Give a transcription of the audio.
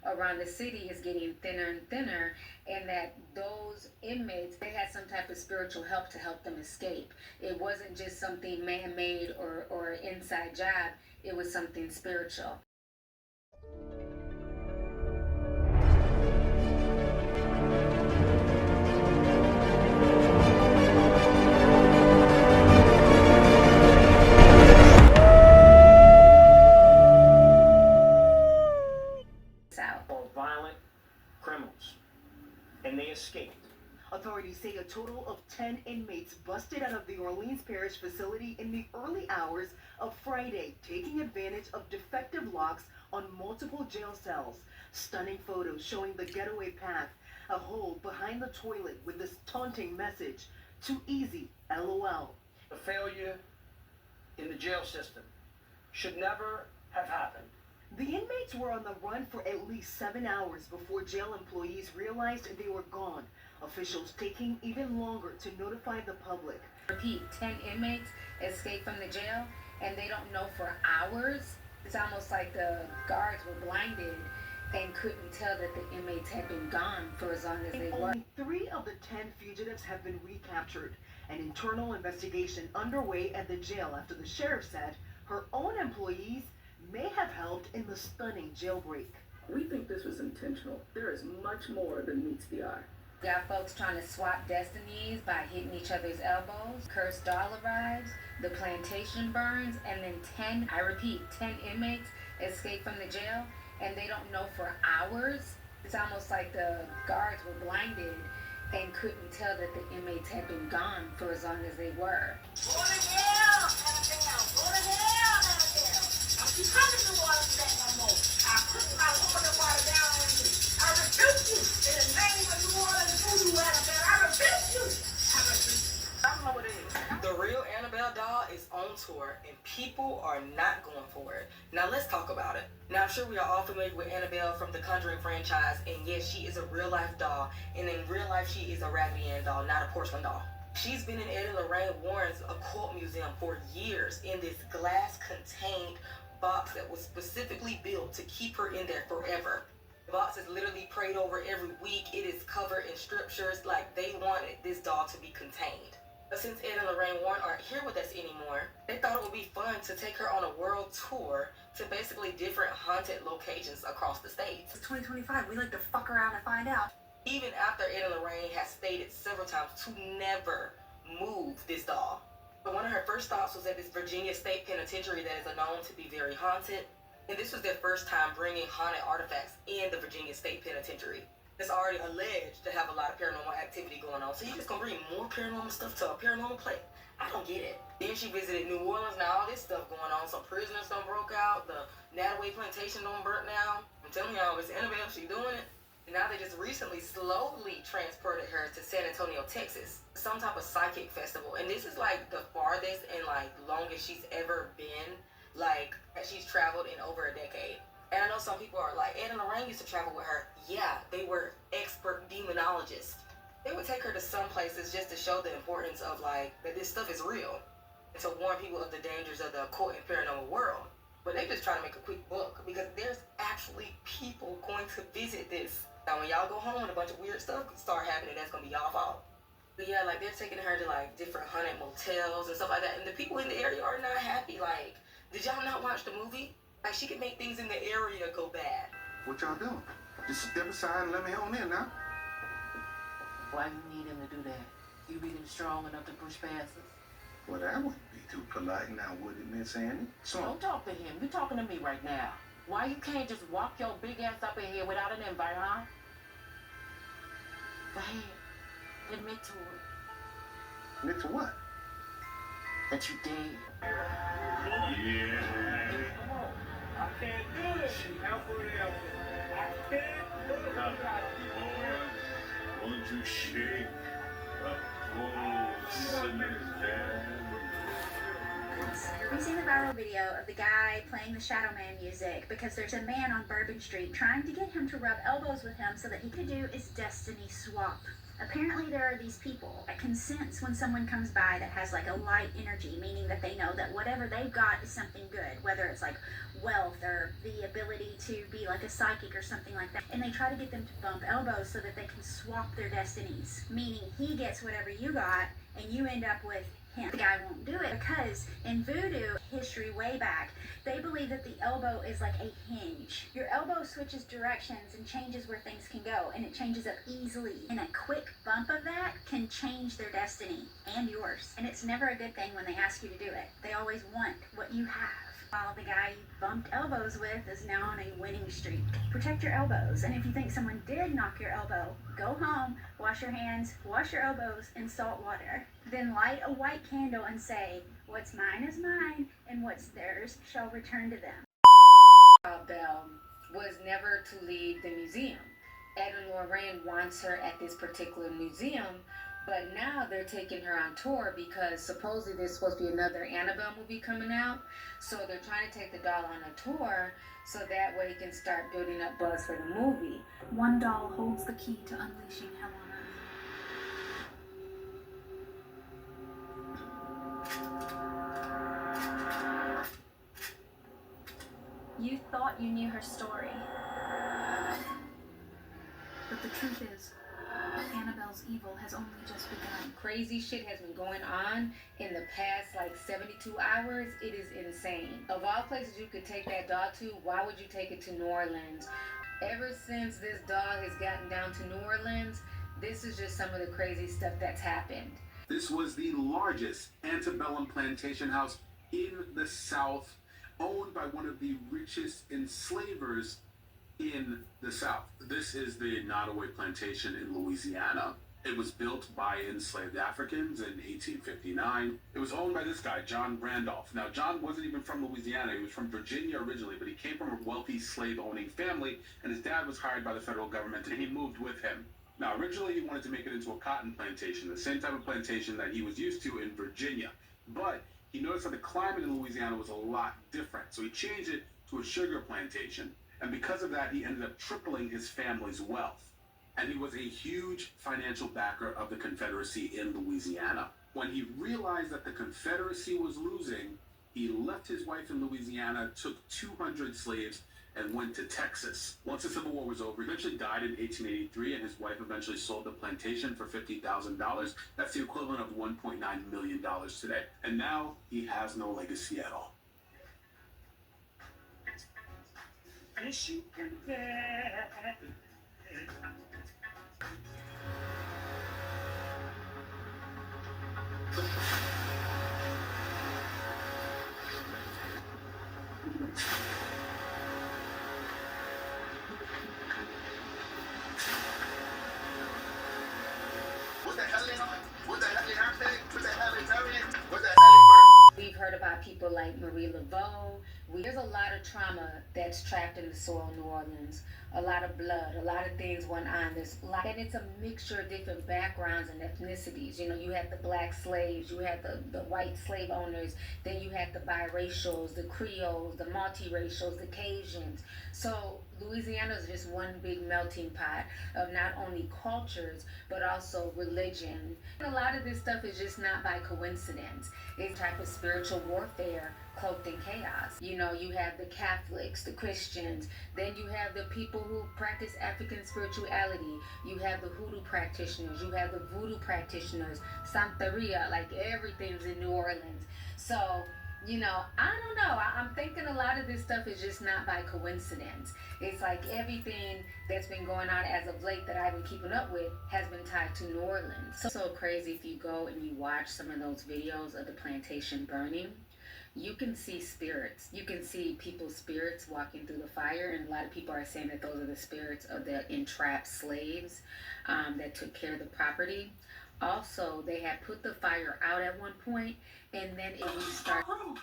around the city is getting thinner and thinner, and that those inmates, they had some type of spiritual help to help them escape. It wasn't just something man-made or inside job, it was something spiritual. Or violent criminals, and they escaped. Authorities say a total of 10 inmates busted out of the Orleans Parish facility in the early hours of Friday, taking advantage of defective locks on multiple jail cells. Stunning photos showing the getaway path, a hole behind the toilet with this taunting message, "Too easy, LOL." The failure in the jail system should never have happened. The inmates were on the run for at least 7 hours before jail employees realized they were gone. Officials taking even longer to notify the public. Repeat, 10 inmates escaped from the jail, and they don't know for hours. It's almost like the guards were blinded and couldn't tell that the inmates had been gone for as long as they were. Only 3 of the 10 fugitives have been recaptured. An internal investigation underway at the jail after the sheriff said her own employees may have helped in the stunning jailbreak. We think this was intentional. There is much more than meets the eye. Got folks trying to swap destinies by hitting each other's elbows. Cursed doll arrives, the plantation burns, and then 10, I repeat, 10 inmates escape from the jail, and they don't know for hours. It's almost like the guards were blinded and couldn't tell that the inmates had been gone for as long as they were. Go to hell, Annabelle! Go to hell, Annabelle! Don't you come in the water for that no more. I put my holy water down on you. I rebuke you in the name of New Orleans voodoo, Annabelle. I rebuke you. I rebuke you. I don't know what it is. The real Annabelle doll is on tour, and people are not going for it. Now let's talk about it. Now I'm sure we are all familiar with Annabelle from the Conjuring franchise, and yes, she is a real-life doll, and in real life she is a Raggedy Ann doll, not a porcelain doll. She's been in Ed and Lorraine Warren's occult museum for years in this glass-contained box that was specifically built to keep her in there forever. The box is literally prayed over every week. It is covered in scriptures, like they wanted this doll to be contained. But since Ed and Lorraine Warren aren't here with us anymore, they thought it would be fun to take her on a world tour to basically different haunted locations across the states. It's 2025, we like to fuck around and find out. Even after Ed and Lorraine has stated several times to never move this doll. But one of her first stops was at this Virginia State Penitentiary that is known to be very haunted. And this was their first time bringing haunted artifacts in the Virginia State Penitentiary. It's already alleged to have a lot of paranormal activity going on. So you're just gonna bring more paranormal stuff to a paranormal place? I don't get it. Then she visited New Orleans. Now all this stuff going on. Some prisoners done broke out. The Nataway plantation done burnt down. I'm telling y'all, it's Annabelle. She doing it. And now they just recently slowly transported her to San Antonio, Texas. Some type of psychic festival. And this is like the farthest and like longest she's ever been. Like she's traveled in over a decade. And I know some people are like, Ed and Lorraine used to travel with her. Yeah, they were expert demonologists. They would take her to some places just to show the importance of like, that this stuff is real. And to warn people of the dangers of the occult and paranormal world. But they just try to make a quick buck because there's actually people going to visit this. Now when y'all go home and a bunch of weird stuff start happening, that's gonna be y'all fault. But yeah, like they're taking her to like different haunted motels and stuff like that. And the people in the area are not happy. Like, did y'all not watch the movie? Like she could make things in the area go bad. What y'all doing? Just step aside and let me on in now. Why you need him to do that? You read him strong enough to push past us? Well, that wouldn't be too polite now, would it, Miss Annie? So, Don't talk to him. You talking to me right now. Why you can't just walk your big ass up in here without an invite, huh? Go ahead. Admit to it. admit to what? That you did. Yeah. Come on. I can't do this. I can't do it. Won't you shake the whole We've seen the viral video of the guy playing the Shadow Man music because there's a man on Bourbon Street trying to get him to rub elbows with him so that he could do his destiny swap. Apparently there are these people that can sense when someone comes by that has like a light energy, meaning that they know that whatever they've got is something good, whether it's like wealth or the ability to be like a psychic or something like that. And they try to get them to bump elbows so that they can swap their destinies, meaning he gets whatever you got and you end up with him. The guy won't do it because in voodoo history way back, they believe that the elbow is like a hinge. Your elbow switches directions and changes where things can go, and it changes up easily. And a quick bump of that can change their destiny and yours. And it's never a good thing when they ask you to do it. They always want what you have. While the guy you bumped elbows with is now on a winning streak. Protect your elbows, and if you think someone did knock your elbow, go home, wash your hands, wash your elbows in salt water. Then light a white candle and say, "What's mine is mine, and what's theirs shall return to them." Annabelle was never to leave the museum. Ed and Lorraine wants her at this particular museum, but now they're taking her on tour because supposedly there's supposed to be another Annabelle movie coming out. So they're trying to take the doll on a tour so that way it can start building up buzz for the movie. One doll holds the key to unleashing hell on earth. You thought you knew her story. But the truth is, Annabelle's evil has only just begun. Crazy shit has been going on in the past like 72 hours. It is insane. Of all places you could take that doll to, why would you take it to New Orleans? Ever since this dog has gotten down to New Orleans, this is just some of the crazy stuff that's happened. This was the largest antebellum plantation house in the South, owned by one of the richest enslavers in the South. This is the Nottoway Plantation in Louisiana. It was built by enslaved Africans in 1859. It was owned by this guy, John Randolph. Now, John wasn't even from Louisiana. He was from Virginia originally, but he came from a wealthy slave-owning family, and his dad was hired by the federal government, and he moved with him. Now, originally, he wanted to make it into a cotton plantation, the same type of plantation that he was used to in Virginia. But he noticed that the climate in Louisiana was a lot different, so he changed it to a sugar plantation. And because of that, he ended up tripling his family's wealth. And he was a huge financial backer of the Confederacy in Louisiana. When he realized that the Confederacy was losing, he left his wife in Louisiana, took 200 slaves, and went to Texas. Once the Civil War was over, he eventually died in 1883, and his wife eventually sold the plantation for $50,000. That's the equivalent of $1.9 million today. And now he has no legacy at all. We've heard about people like Marie Laveau. There's a lot of trauma that's trapped in the soil of New Orleans. A lot of blood, a lot of things went on. And it's a mixture of different backgrounds and ethnicities. You know, you had the black slaves, you had the white slave owners, then you had the biracials, the Creoles, the multiracials, the Cajuns. So Louisiana is just one big melting pot of not only cultures, but also religion. And a lot of this stuff is just not by coincidence. It's a type of spiritual warfare cloaked in chaos. You know, you have the Catholics, the Christians, then you have the people who practice African spirituality, you have the hoodoo practitioners, you have the voodoo practitioners, Santeria, like everything's in New Orleans. So, you know, I don't know. I'm thinking a lot of this stuff is just not by coincidence. It's like everything that's been going on as of late that I've been keeping up with has been tied to New Orleans. So crazy if you go and you watch some of those videos of the plantation burning. You can see spirits. You can see people's spirits walking through the fire, and a lot of people are saying that those are the spirits of the entrapped slaves that took care of the property. Also, they had put the fire out at one point, and then it restarted.